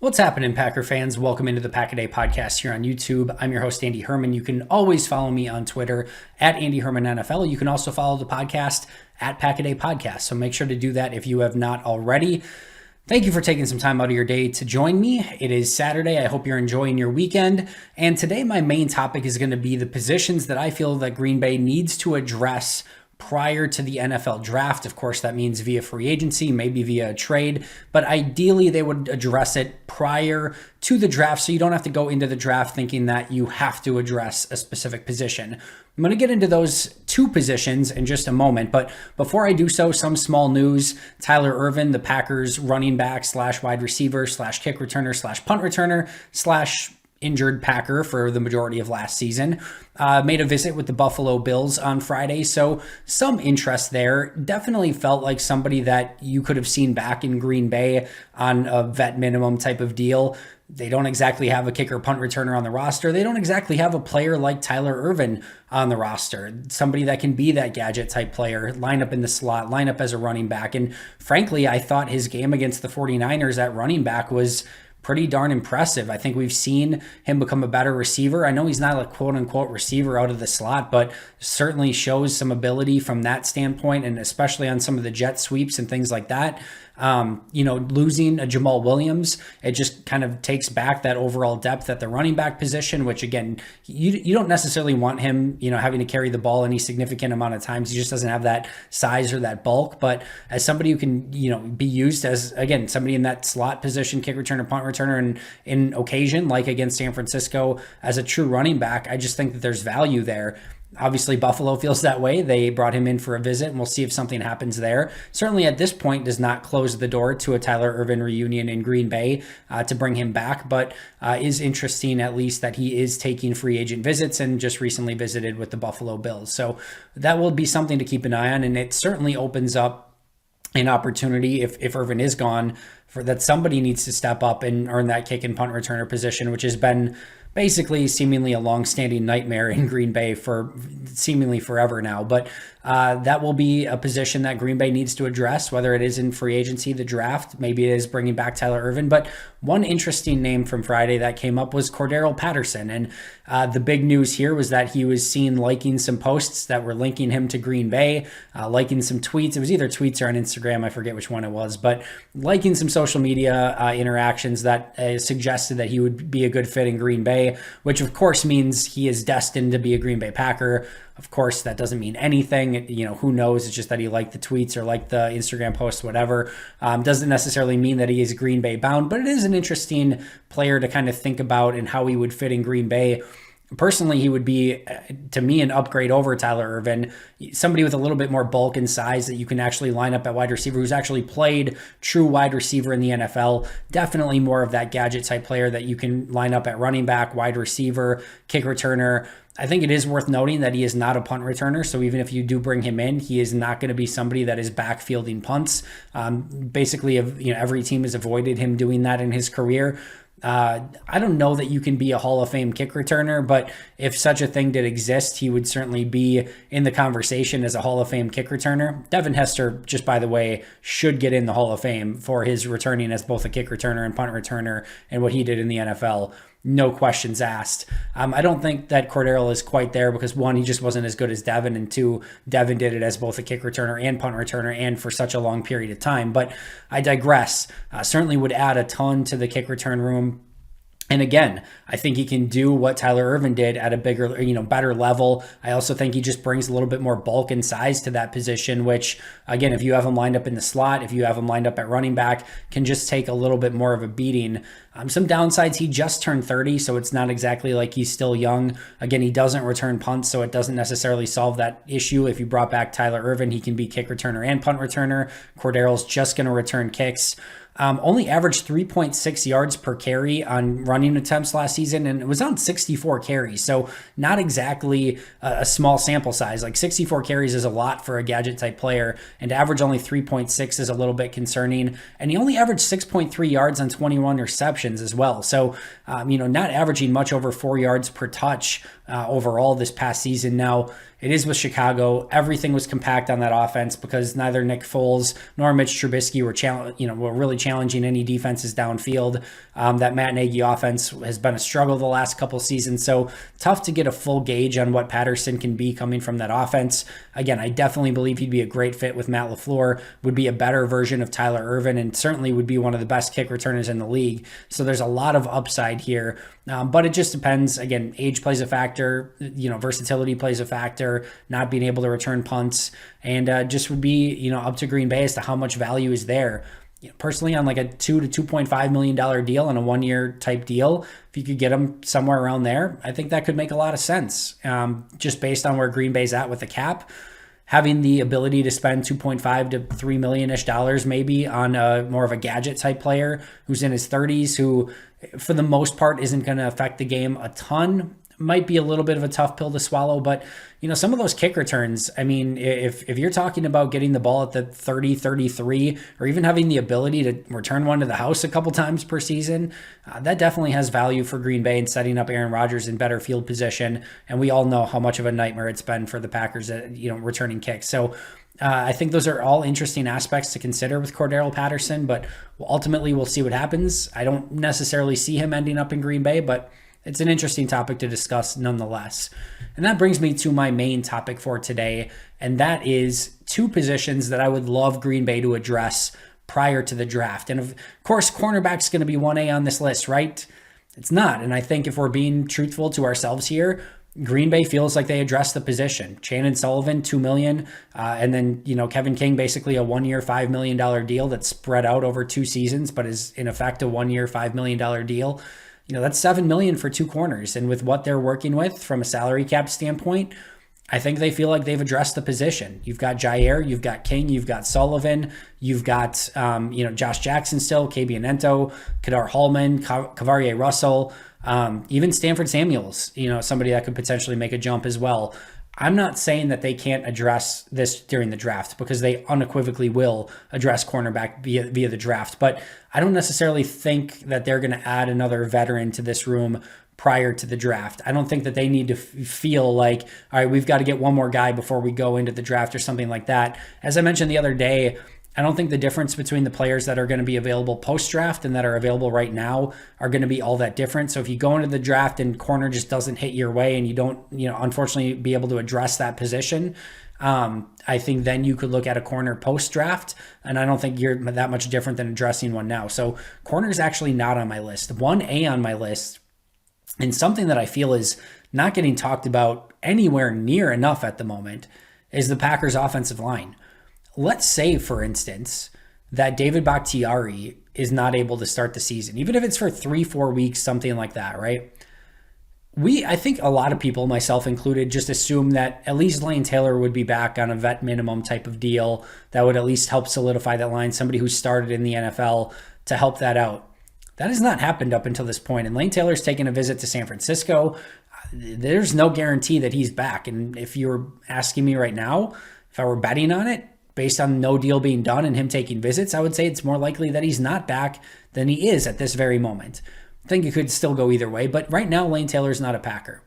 What's happening, Packer fans? Welcome into the Pack a Day podcast here on YouTube. I'm your host, Andy Herman. You can always follow me on Twitter at Andy Herman NFL. You can also follow the podcast at Pack a Day Podcast. So make sure to do that if you have not already. Thank you for taking some time out of your day to join me. It is Saturday. I hope you're enjoying your weekend. And today my main topic is going to be the positions that I feel that Green Bay needs to address prior to the NFL draft. Of course, that means via free agency, maybe via a trade, but ideally they would address it prior to the draft so you don't have to go into the draft thinking that you have to address a specific position. I'm going to get into those two positions in just a moment, but before I do so, some small news. Tyler Ervin, the Packers running back slash wide receiver slash kick returner slash punt returner slash injured Packer for the majority of last season, made a visit with the Buffalo Bills on Friday. So some interest there. Definitely felt like somebody that you could have seen back in Green Bay on a vet minimum type of deal. They don't exactly have a kicker punt returner on the roster. They don't exactly have a player like Tyler Ervin on the roster. Somebody that can be that gadget type player, line up in the slot, line up as a running back. And frankly, I thought his game against the 49ers at running back was pretty darn impressive. I think we've seen him become a better receiver. I know he's not a quote unquote receiver out of the slot, but certainly shows some ability from that standpoint, and especially on some of the jet sweeps and things like that. Losing a Jamal Williams, it just kind of takes back that overall depth at the running back position, which again, you don't necessarily want him, having to carry the ball any significant amount of times. He just doesn't have that size or that bulk. But as somebody who can, be used as, again, somebody in that slot position, kick returner, punt returner, and in occasion, like against San Francisco, as a true running back, I just think that there's value there. Obviously, Buffalo feels that way. They brought him in for a visit, and we'll see if something happens there. Certainly at this point does not close the door to a Tyler Ervin reunion in Green Bay to bring him back, but is interesting at least that he is taking free agent visits and just recently visited with the Buffalo Bills. So that will be something to keep an eye on, and it certainly opens up an opportunity if Ervin is gone for that somebody needs to step up and earn that kick and punt returner position, which has been basically seemingly a long-standing nightmare in Green Bay for seemingly forever now. But that will be a position that Green Bay needs to address, whether it is in free agency, the draft, maybe it is bringing back Tyler Ervin. But one interesting name from Friday that came up was Cordarrelle Patterson. And the big news here was that he was seen liking some posts that were linking him to Green Bay, liking some tweets. It was either tweets or on Instagram. I forget which one it was, but liking some social media interactions that suggested that he would be a good fit in Green Bay, which of course means he is destined to be a Green Bay Packer. Of course, that doesn't mean anything. Who knows? It's just that he liked the tweets or liked the Instagram posts, whatever. Doesn't necessarily mean that he is Green Bay bound, but it is an interesting player to kind of think about and how he would fit in Green Bay. Personally, he would be, to me, an upgrade over Tyler Ervin, somebody with a little bit more bulk and size that you can actually line up at wide receiver, who's actually played true wide receiver in the NFL. Definitely more of that gadget type player that you can line up at running back, wide receiver, kick returner. I think it is worth noting that he is not a punt returner, so even if you do bring him in, he is not going to be somebody that is backfielding punts. Basically, every team has avoided him doing that in his career. I don't know that you can be a Hall of Fame kick returner, but if such a thing did exist, he would certainly be in the conversation as a Hall of Fame kick returner. Devin Hester, just by the way, should get in the Hall of Fame for his returning as both a kick returner and punt returner and what he did in the NFL. No questions asked. I don't think that Cordarrelle is quite there because one, he just wasn't as good as Devin, and two, Devin did it as both a kick returner and punt returner and for such a long period of time. But I digress. Certainly would add a ton to the kick return room. And again, I think he can do what Tyler Ervin did at a bigger, better level. I also think he just brings a little bit more bulk and size to that position, which, again, if you have him lined up in the slot, if you have him lined up at running back, can just take a little bit more of a beating. Some downsides, he just turned 30, so it's not exactly like he's still young. Again, he doesn't return punts, so it doesn't necessarily solve that issue. If you brought back Tyler Ervin, he can be kick returner and punt returner. Cordarrelle's just going to return kicks. Only averaged 3.6 yards per carry on running attempts last season, and it was on 64 carries. So not exactly a small sample size. Like 64 carries is a lot for a gadget type player, and to average only 3.6 is a little bit concerning. And he only averaged 6.3 yards on 21 receptions as well. So, not averaging much over 4 yards per touch overall this past season. Now, it is with Chicago. Everything was compact on that offense because neither Nick Foles nor Mitch Trubisky were really challenging any defenses downfield. That Matt Nagy offense has been a struggle the last couple seasons, so tough to get a full gauge on what Patterson can be coming from that offense. Again, I definitely believe he'd be a great fit with Matt LaFleur, would be a better version of Tyler Ervin, and certainly would be one of the best kick returners in the league. So there's a lot of upside here. But it just depends. Again, age plays a factor, versatility plays a factor, not being able to return punts, and just would be, up to Green Bay as to how much value is there. Personally, on like a $2 to $2.5 million deal on a 1-year type deal, if you could get them somewhere around there, I think that could make a lot of sense. Just based on where Green Bay's at with the cap, having the ability to spend $2.5 to $3 million-ish maybe on more of a gadget type player who's in his 30s, who for the most part isn't going to affect the game a ton, might be a little bit of a tough pill to swallow. But some of those kick returns, I mean, if you're talking about getting the ball at the 30, 33, or even having the ability to return one to the house a couple times per season, that definitely has value for Green Bay and setting up Aaron Rodgers in better field position. And we all know how much of a nightmare it's been for the Packers at returning kicks. So I think those are all interesting aspects to consider with Cordarrelle Patterson, but ultimately we'll see what happens. I don't necessarily see him ending up in Green Bay, but it's an interesting topic to discuss nonetheless. And that brings me to my main topic for today, and that is two positions that I would love Green Bay to address prior to the draft. And of course, cornerback's going to be 1A on this list, right? It's not. And I think if we're being truthful to ourselves here, Green Bay feels like they addressed the position. Chandon Sullivan, $2 million, and then Kevin King, basically a 1-year, $5 million deal that's spread out over 2 seasons, but is in effect a 1-year, $5 million deal. That's $7 million for 2 corners, and with what they're working with from a salary cap standpoint, I think they feel like they've addressed the position. You've got Jair, you've got King, you've got Sullivan, you've got Josh Jackson still, K-Bianento, Kadar Hallman, Kavarier Russell. Even Stanford Samuels, somebody that could potentially make a jump as well. I'm not saying that they can't address this during the draft, because they unequivocally will address cornerback via the draft. But I don't necessarily think that they're going to add another veteran to this room prior to the draft. I don't think that they need to feel like, all right, we've got to get one more guy before we go into the draft or something like that. As I mentioned the other day, I don't think the difference between the players that are going to be available post-draft and that are available right now are going to be all that different. So if you go into the draft and corner just doesn't hit your way and you don't, unfortunately be able to address that position, I think then you could look at a corner post-draft, and I don't think you're that much different than addressing one now. So corner is actually not on my list. 1A on my list, and something that I feel is not getting talked about anywhere near enough at the moment, is the Packers' offensive line. Let's say, for instance, that David Bakhtiari is not able to start the season, even if it's for 3-4 weeks, something like that, right? I think a lot of people, myself included, just assume that at least Lane Taylor would be back on a vet minimum type of deal that would at least help solidify that line, somebody who started in the NFL to help that out. That has not happened up until this point, and Lane Taylor's taken a visit to San Francisco. There's no guarantee that he's back, and if you were asking me right now, if I were betting on it, based on no deal being done and him taking visits, I would say it's more likely that he's not back than he is at this very moment. I think it could still go either way, but right now Lane Taylor's not a Packer.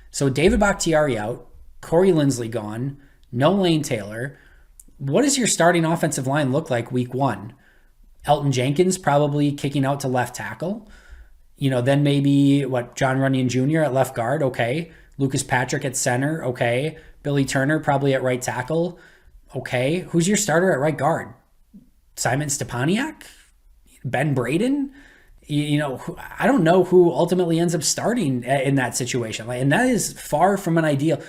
So David Bakhtiari out, Corey Linsley gone, no Lane Taylor. What does your starting offensive line look like week 1? Elton Jenkins probably kicking out to left tackle. Then maybe John Runyon Jr. at left guard, okay. Lucas Patrick at center, okay. Billy Turner probably at right tackle. Okay, who's your starter at right guard? Simon Stepaniak? Ben Braden? I don't know who ultimately ends up starting in that situation. And that is far from an ideal.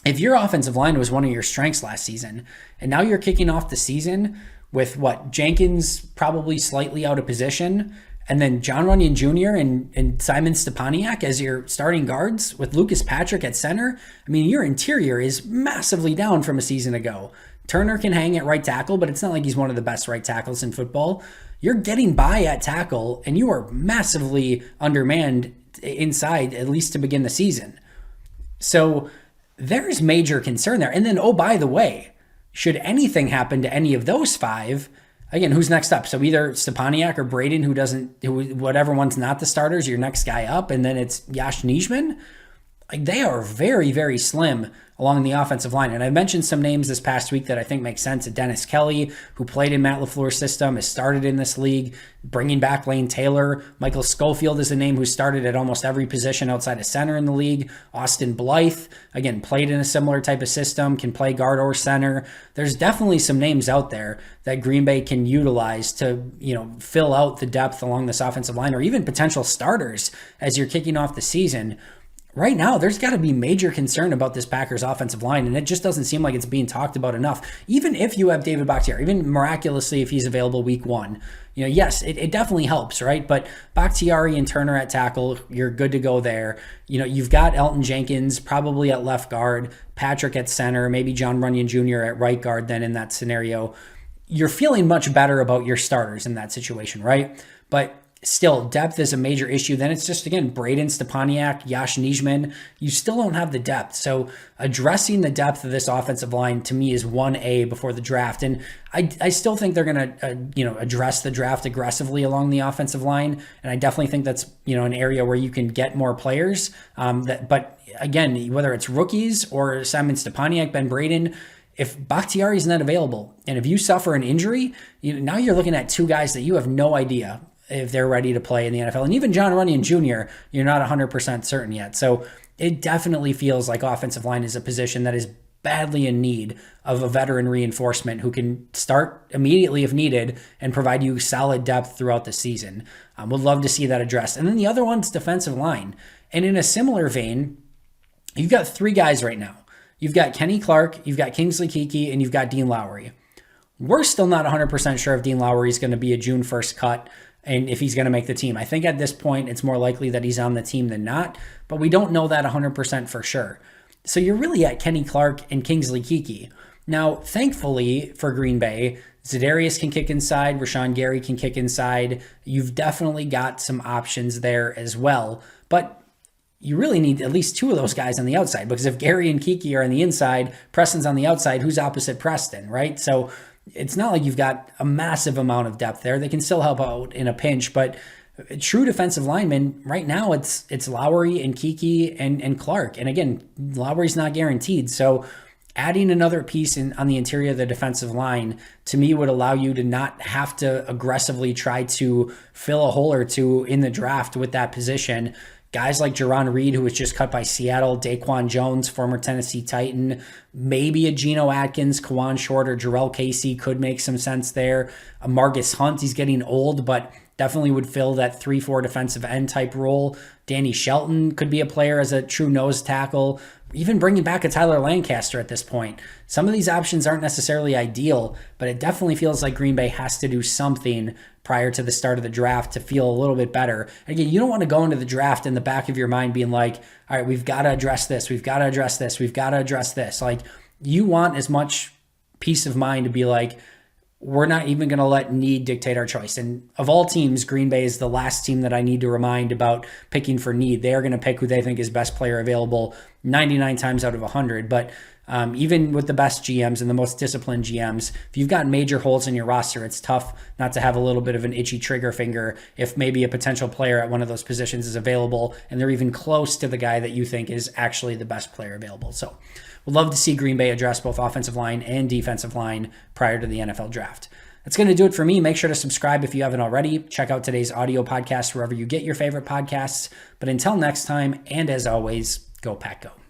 If your offensive line was one of your strengths last season, and now you're kicking off the season with Jenkins probably slightly out of position, and then John Runyon Jr. and Simon Stepaniak as your starting guards with Lucas Patrick at center. I mean, your interior is massively down from a season ago. Turner can hang at right tackle, but it's not like he's one of the best right tackles in football. You're getting by at tackle, and you are massively undermanned inside, at least to begin the season. So there's major concern there. And then, oh, by the way, should anything happen to any of those 5, again, who's next up? So either Stepaniak or Braden, whatever one's not the starters, your next guy up, and then it's Yash Nijman. like they are very, very slim along the offensive line. And I mentioned some names this past week that I think make sense. Dennis Kelly, who played in Matt LaFleur's system, has started in this league, bringing back Lane Taylor. Michael Schofield is a name who started at almost every position outside of center in the league. Austin Blythe, again, played in a similar type of system, can play guard or center. There's definitely some names out there that Green Bay can utilize to, fill out the depth along this offensive line, or even potential starters as you're kicking off the season. Right now, there's got to be major concern about this Packers offensive line, and it just doesn't seem like it's being talked about enough. Even if you have David Bakhtiari, even miraculously if he's available week 1, yes, it definitely helps, right? But Bakhtiari and Turner at tackle, you're good to go there. You've got Elton Jenkins probably at left guard, Patrick at center, maybe John Runyon Jr. at right guard then in that scenario. You're feeling much better about your starters in that situation, right? But still, depth is a major issue. Then it's just, again, Braden Stepaniak, Yash Nijman. You still don't have the depth. So addressing the depth of this offensive line, to me, is 1A before the draft. And I still think they're going to, address the draft aggressively along the offensive line. And I definitely think that's, an area where you can get more players. But again, whether it's rookies or Simon Stepaniak, Ben Braden, if Bakhtiari is not available, and if you suffer an injury, now you're looking at 2 guys that you have no idea if they're ready to play in the NFL. And even John Runyon Jr., you're not 100% certain yet. So it definitely feels like offensive line is a position that is badly in need of a veteran reinforcement who can start immediately if needed and provide you solid depth throughout the season. Would love to see that addressed. And then the other one's defensive line. And in a similar vein, you've got 3 guys right now. You've got Kenny Clark, you've got Kingsley Keke, and you've got Dean Lowry. We're still not 100% sure if Dean Lowry is going to be a June 1st cut and if he's going to make the team. I think at this point, it's more likely that he's on the team than not, but we don't know that 100% for sure. So you're really at Kenny Clark and Kingsley Keke. Now, thankfully for Green Bay, Za'Darius can kick inside, Rashawn Gary can kick inside. You've definitely got some options there as well, but you really need at least 2 of those guys on the outside, because if Gary and Keke are on the inside, Preston's on the outside, who's opposite Preston, right? So it's not like you've got a massive amount of depth there. They can still help out in a pinch, but true defensive linemen, right now it's Lowry and Keke and Clark. And again, Lowry's not guaranteed. So adding another piece on the interior of the defensive line, to me, would allow you to not have to aggressively try to fill a hole or 2 in the draft with that position. Guys like Jerron Reed, who was just cut by Seattle, Daquan Jones, former Tennessee Titan, maybe a Geno Atkins, Kawan Short, or Jarrell Casey could make some sense there. Margus Hunt, he's getting old, but definitely would fill that 3-4 defensive end type role. Danny Shelton could be a player as a true nose tackle. Even bringing back a Tyler Lancaster at this point. Some of these options aren't necessarily ideal, but it definitely feels like Green Bay has to do something prior to the start of the draft to feel a little bit better. Again, you don't want to go into the draft in the back of your mind being like, all right, we've got to address this, we've got to address this, we've got to address this. Like, you want as much peace of mind to be like, we're not even going to let need dictate our choice. And of all teams, Green Bay is the last team that I need to remind about picking for need. They are going to pick who they think is best player available 99 times out of 100. But even with the best GMs and the most disciplined GMs, if you've got major holes in your roster, it's tough not to have a little bit of an itchy trigger finger if maybe a potential player at one of those positions is available and they're even close to the guy that you think is actually the best player available. So we'd love to see Green Bay address both offensive line and defensive line prior to the NFL draft. That's going to do it for me. Make sure to subscribe if you haven't already. Check out today's audio podcast wherever you get your favorite podcasts. But until next time, and as always, go Pack Go.